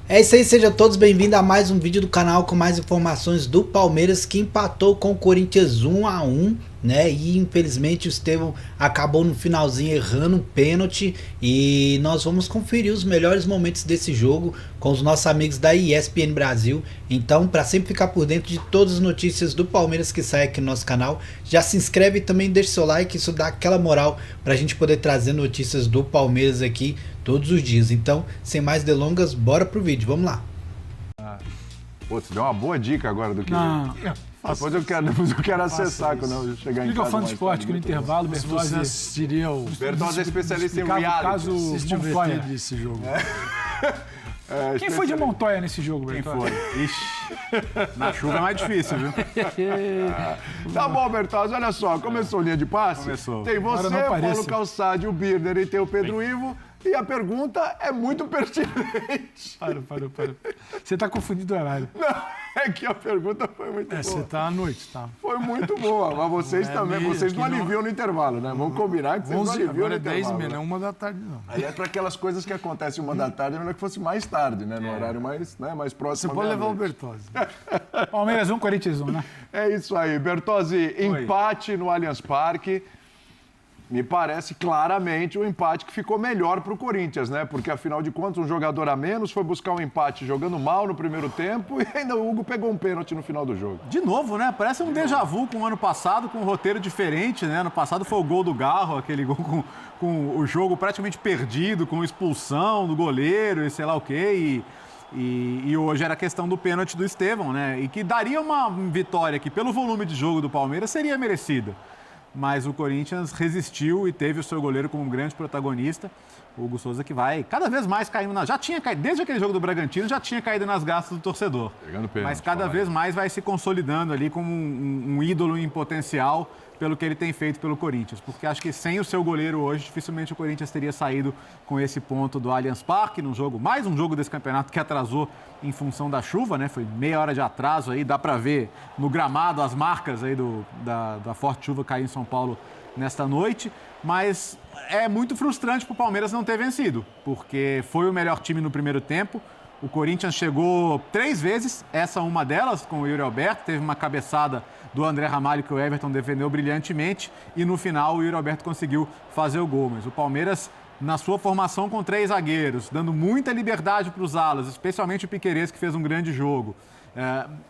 É isso aí, sejam todos bem-vindos a mais um vídeo do canal com mais informações do Palmeiras que empatou com o Corinthians 1-1, né? E infelizmente o Estevão acabou no finalzinho errando um pênalti e nós vamos conferir os melhores momentos desse jogo com os nossos amigos da ESPN Brasil. Então, para sempre ficar por dentro de todas as notícias do Palmeiras que saem aqui no nosso canal, já se inscreve e também deixa seu like, isso dá aquela moral para a gente poder trazer notícias do Palmeiras aqui todos os dias. Então, sem mais delongas, bora pro vídeo, vamos lá. Pô, você deu uma boa dica agora do que... Não, depois eu quero acessar quando eu chegar em Liga casa. o fã de esporte que no intervalo, Bertozzi assistiria o... Bertozzi é especialista em explicava o reality. caso Assistiu o Montoya. VT desse jogo. Quem foi de Montoya nesse jogo, Quem Bertozzi? foi? Ixi, na chuva é mais difícil, viu? Tá bom, Bertozzi, olha só, começou linha de passe. Começou. Tem você, Agora não Paulo aparece. Calçade, o Birner e tem o Pedro Ivo. E a pergunta é muito pertinente. Para. Você tá confundindo o horário. Não, é que a pergunta foi muito boa. Você tá à noite, tá? Foi muito boa, mas vocês também, meio vocês não que não- aliviam no intervalo, né? Vamos combinar que vocês não 11, aliviam agora no é 10 e intervalo. meia, né? não é 1 da tarde, não. Aí é para aquelas coisas que acontecem 1 da tarde, é melhor que fosse mais tarde, né? No horário mais, né, mais Você próximo. à pode levar o meia-noite. Bertozzi. Palmeiras 1, Corinthians 1, né? É isso aí, Bertozzi, empate no Allianz Parque. Me parece claramente o empate que ficou melhor para o Corinthians, né? Porque, afinal de contas, um jogador a menos foi buscar um empate jogando mal no primeiro tempo e ainda o Hugo pegou um pênalti no final do jogo. De novo, né? Parece um déjà vu com o ano passado, com um roteiro diferente, né? Ano passado foi o gol do Garro, aquele gol com o jogo praticamente perdido, com expulsão do goleiro e sei lá o quê. E hoje era a questão do pênalti do Estevão, né? E que daria uma vitória que, pelo volume de jogo do Palmeiras, seria merecida. Mas o Corinthians resistiu e teve o seu goleiro como um grande protagonista, o Hugo Souza, que vai cada vez mais caindo já tinha caído, desde aquele jogo do Bragantino, já tinha caído nas graças do torcedor. Pegando pênalti, Mas cada vez mais vai se consolidando ali como um ídolo em potencial pelo que ele tem feito pelo Corinthians. Porque acho que sem o seu goleiro hoje, dificilmente o Corinthians teria saído com esse ponto do Allianz Parque, mais um jogo desse campeonato que atrasou em função da chuva, né? Foi meia hora de atraso aí, dá para ver no gramado as marcas aí da forte chuva cair em São Paulo nesta noite. Mas é muito frustrante para o Palmeiras não ter vencido, porque foi o melhor time no primeiro tempo. O Corinthians chegou 3 vezes, essa uma delas, com o Yuri Alberto. Teve uma cabeçada do André Ramalho que o Everton defendeu brilhantemente. E no final o Yuri Alberto conseguiu fazer o gol. Mas o Palmeiras, na sua formação com 3 zagueiros, dando muita liberdade para os alas, especialmente o Piquerez, que fez um grande jogo.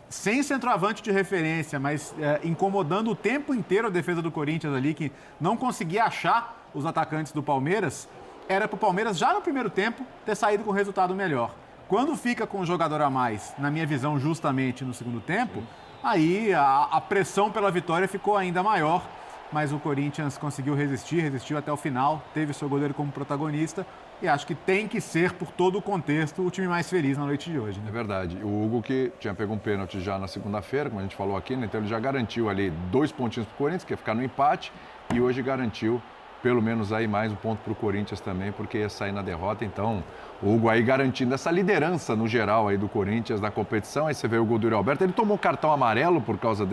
Sem centroavante de referência, mas incomodando o tempo inteiro a defesa do Corinthians ali, que não conseguia achar os atacantes do Palmeiras. Era para o Palmeiras, já no primeiro tempo, ter saído com resultado melhor. Quando fica com um jogador a mais, na minha visão, justamente no segundo tempo, aí a pressão pela vitória ficou ainda maior, mas o Corinthians conseguiu resistiu até o final, teve o seu goleiro como protagonista e acho que tem que ser, por todo o contexto, o time mais feliz na noite de hoje. É Né? verdade. O Hugo, que tinha pego um pênalti já na segunda-feira, como a gente falou aqui, né? Então ele já garantiu ali 2 pontinhos para o Corinthians, que ia ficar no empate, e hoje garantiu pelo menos aí mais um ponto para o Corinthians também, porque ia sair na derrota. Então, o Hugo aí garantindo essa liderança no geral aí do Corinthians na competição. Aí você vê o gol do Yuri Alberto, ele tomou cartão amarelo por causa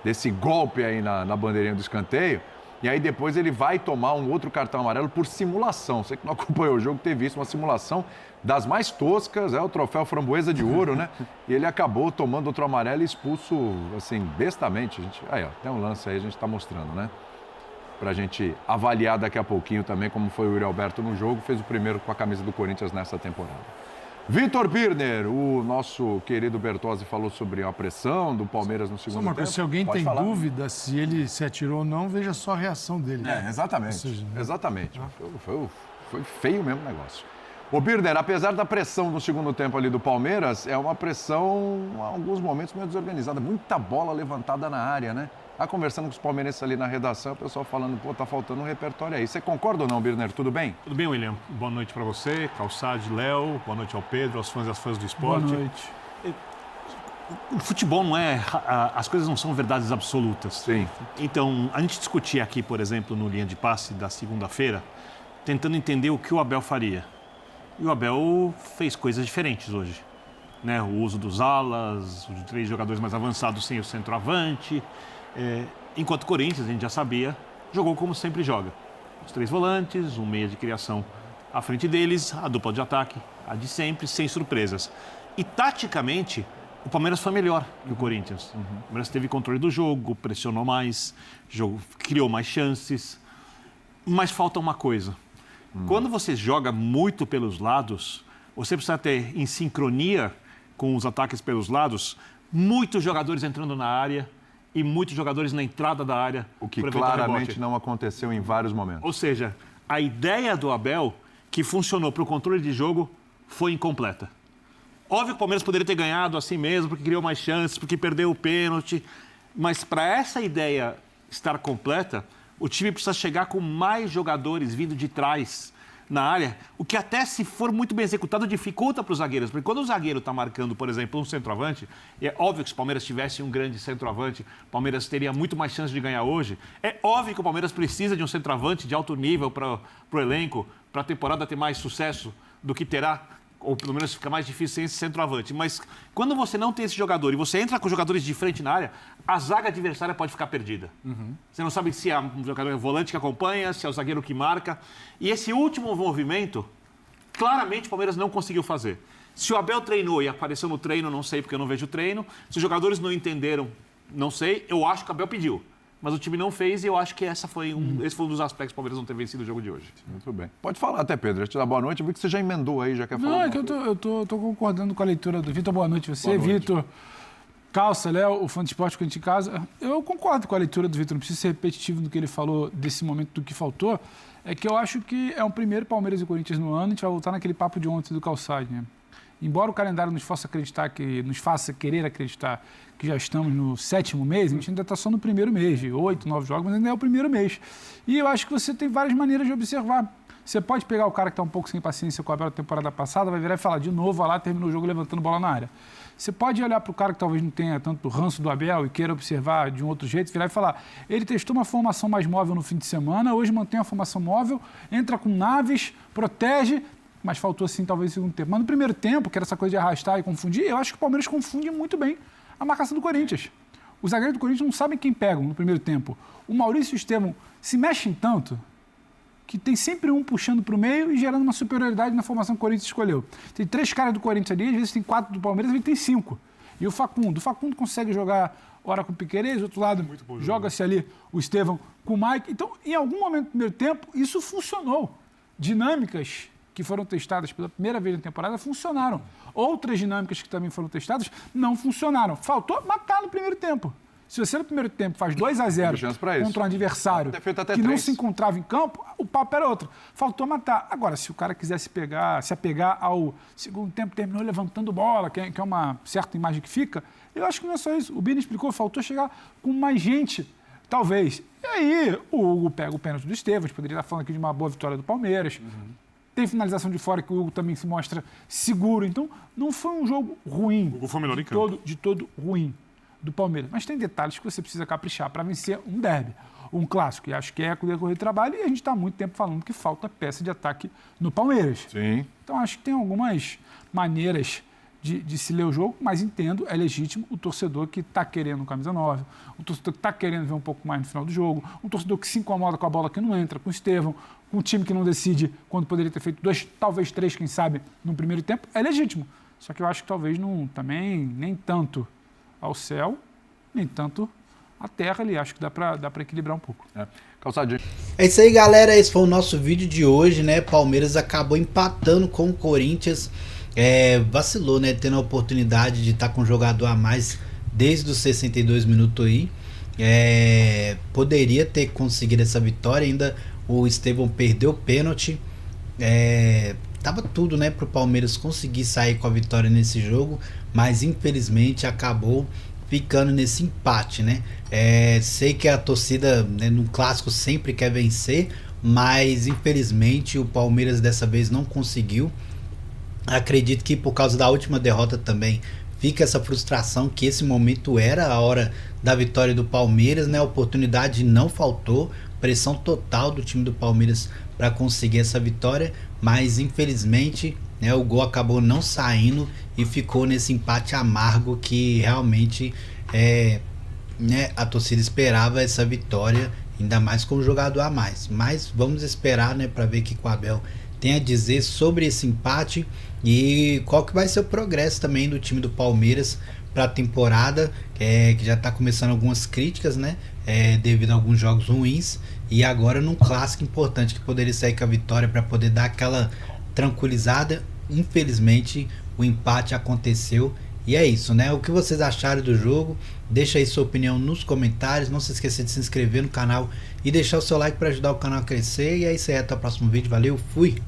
desse golpe aí na bandeirinha do escanteio. E aí depois ele vai tomar um outro cartão amarelo por simulação. Você que não acompanhou o jogo teve visto uma simulação das mais toscas, o troféu Framboesa de Ouro, né? E ele acabou tomando outro amarelo e expulso, assim, bestamente. Aí, ó, tem um lance aí, a gente está mostrando, né? Pra gente avaliar daqui a pouquinho também como foi o Yuri Alberto no jogo. Fez o primeiro com a camisa do Corinthians nessa temporada. Vitor Birner, o nosso querido Bertozzi falou sobre a pressão do Palmeiras no Só segundo uma tempo. coisa, se alguém Pode tem falar. dúvida se ele se atirou ou não, veja só a reação dele. Exatamente. Ou seja, Exatamente. Foi feio mesmo o negócio. Ô Birner, apesar da pressão no segundo tempo ali do Palmeiras, é uma pressão, em alguns momentos, meio desorganizada. Muita bola levantada na área, né? Conversando com os palmeirenses ali na redação, o pessoal falando, pô, tá faltando um repertório aí. Você concorda ou não, Birner? Tudo bem? Tudo bem, William? Boa noite para você, Calçade, Léo, boa noite ao Pedro, aos fãs e às fãs do esporte. Boa noite. O futebol não é... As coisas não são verdades absolutas. Sim. Então, a gente discutia aqui, por exemplo, no Linha de Passe da segunda-feira, tentando entender o que o Abel faria. E o Abel fez coisas diferentes hoje. Né? O uso dos alas, os 3 jogadores mais avançados sem o centroavante. Enquanto o Corinthians, a gente já sabia, jogou como sempre joga. Os 3 volantes, um meia de criação à frente deles, a dupla de ataque, A de sempre, sem surpresas. E taticamente, o Palmeiras foi melhor que o Corinthians. O Palmeiras teve controle do jogo, pressionou mais, criou mais chances. Mas falta uma coisa. Quando você joga muito pelos lados, você precisa ter em sincronia com os ataques pelos lados, muitos jogadores entrando na área e muitos jogadores na entrada da área. O que claramente não aconteceu em vários momentos. Ou seja, a ideia do Abel, que funcionou para o controle de jogo, foi incompleta. Óbvio que o Palmeiras poderia ter ganhado assim mesmo, porque criou mais chances, porque perdeu o pênalti. Mas para essa ideia estar completa, o time precisa chegar com mais jogadores vindo de trás na área, o que até, se for muito bem executado, dificulta para os zagueiros. Porque quando o zagueiro está marcando, por exemplo, um centroavante, é óbvio que se o Palmeiras tivesse um grande centroavante, o Palmeiras teria muito mais chance de ganhar hoje. É óbvio que o Palmeiras precisa de um centroavante de alto nível para o elenco, para a temporada ter mais sucesso do que terá, ou pelo menos fica mais difícil sem esse centroavante. Mas quando você não tem esse jogador e você entra com jogadores de frente na área, a zaga adversária pode ficar perdida. Você não sabe se é um jogador volante que acompanha, se é o zagueiro que marca. E esse último movimento, claramente o Palmeiras não conseguiu fazer. Se o Abel treinou e apareceu no treino, não sei porque eu não vejo o treino. Se os jogadores não entenderam, não sei. Eu acho que o Abel pediu. Mas o time não fez e eu acho que esse foi um dos aspectos do Palmeiras não ter vencido o jogo de hoje. Muito bem. Pode falar até, Pedro. Eu te dar boa noite. Eu vi que você já emendou aí, já quer falar. Não, é que eu tô concordando com a leitura do Vitor. Boa noite você, Vitor. Calça, Léo, o fã de esporte que a gente em casa. Eu concordo com a leitura do Vitor. Não preciso ser repetitivo no que ele falou desse momento do que faltou. É que eu acho que é o primeiro Palmeiras e Corinthians no ano. A gente vai voltar naquele papo de ontem do Calçade, né? Embora o calendário nos faça querer acreditar que já estamos no 7º mês, a gente ainda está só no primeiro mês, de 8, 9 jogos, mas ainda é o primeiro mês. E eu acho que você tem várias maneiras de observar. Você pode pegar o cara que está um pouco sem paciência com a Abel da temporada passada, vai virar e falar de novo, vai lá, terminou o jogo levantando bola na área. Você pode olhar para o cara que talvez não tenha tanto ranço do Abel e queira observar de um outro jeito, virar e falar, ele testou uma formação mais móvel no fim de semana, hoje mantém a formação móvel, entra com naves, protege, mas faltou assim talvez no segundo tempo. Mas no primeiro tempo, que era essa coisa de arrastar e confundir, eu acho que o Palmeiras confunde muito bem a marcação do Corinthians. Os zagueiros do Corinthians não sabem quem pegam no primeiro tempo. O Maurício e o Estevão se mexem tanto que tem sempre um puxando para o meio e gerando uma superioridade na formação que o Corinthians escolheu. Tem 3 caras do Corinthians ali, às vezes tem 4 do Palmeiras, às vezes tem 5. E o Facundo consegue jogar hora com o Piquerez, do outro lado joga-se ali o Estevão com o Mike. Então, em algum momento do primeiro tempo, isso funcionou. Dinâmicas que foram testadas pela primeira vez na temporada funcionaram. Outras dinâmicas que também foram testadas não funcionaram. Faltou matar no primeiro tempo. Se você no primeiro tempo faz 2-0 contra um adversário que não se encontrava em campo, o papo era outro. Faltou matar. Agora, se o cara quiser se apegar ao segundo tempo, terminou levantando bola, que é uma certa imagem que fica, eu acho que não é só isso. O Bini explicou, faltou chegar com mais gente, talvez. E aí, o Hugo pega o pênalti do Estevão, a gente poderia estar falando aqui de uma boa vitória do Palmeiras. Tem finalização de fora que o Hugo também se mostra seguro. Então, não foi um jogo ruim. O Hugo foi melhor em campo. De todo ruim do Palmeiras. Mas tem detalhes que você precisa caprichar para vencer um derby, um clássico. E acho que é com o decorrer do trabalho. E a gente está há muito tempo falando que falta peça de ataque no Palmeiras. Sim. Então, acho que tem algumas maneiras de se ler o jogo, mas entendo, é legítimo o torcedor que está querendo camisa 9, o torcedor que está querendo ver um pouco mais no final do jogo, um torcedor que se incomoda com a bola que não entra, com o Estevão, com um time que não decide quando poderia ter feito 2, talvez 3, quem sabe, no primeiro tempo, é legítimo. Só que eu acho que talvez não, também nem tanto ao céu, nem tanto à terra ali. Acho que dá para equilibrar um pouco. Calçadinho. É isso aí, galera. Esse foi o nosso vídeo de hoje, né? Palmeiras acabou empatando com o Corinthians. Vacilou, né? Tendo a oportunidade de estar com um jogador a mais desde os 62 minutos aí. Poderia ter conseguido essa vitória. Ainda o Estevão perdeu o pênalti. Tava tudo, né, pro Palmeiras conseguir sair com a vitória nesse jogo, mas infelizmente acabou ficando nesse empate, né? Sei que a torcida, né, no clássico sempre quer vencer, mas infelizmente o Palmeiras dessa vez não conseguiu. Acredito que por causa da última derrota também fica essa frustração, que esse momento era a hora da vitória do Palmeiras, né? A oportunidade não faltou, pressão total do time do Palmeiras para conseguir essa vitória, mas infelizmente, né, o gol acabou não saindo e ficou nesse empate amargo que realmente né, a torcida esperava essa vitória, ainda mais com o jogador a mais. Mas vamos esperar, né, para ver o que o Abel tem a dizer sobre esse empate e qual que vai ser o progresso também do time do Palmeiras para a temporada, que já está começando algumas críticas, né? Devido a alguns jogos ruins, e agora num clássico importante que poderia sair com a vitória para poder dar aquela tranquilizada. Infelizmente o empate aconteceu e é isso, né? O que vocês acharam do jogo? Deixa aí sua opinião nos comentários, não se esqueça de se inscrever no canal e deixar o seu like para ajudar o canal a crescer. E é isso aí, até o próximo vídeo, valeu, fui!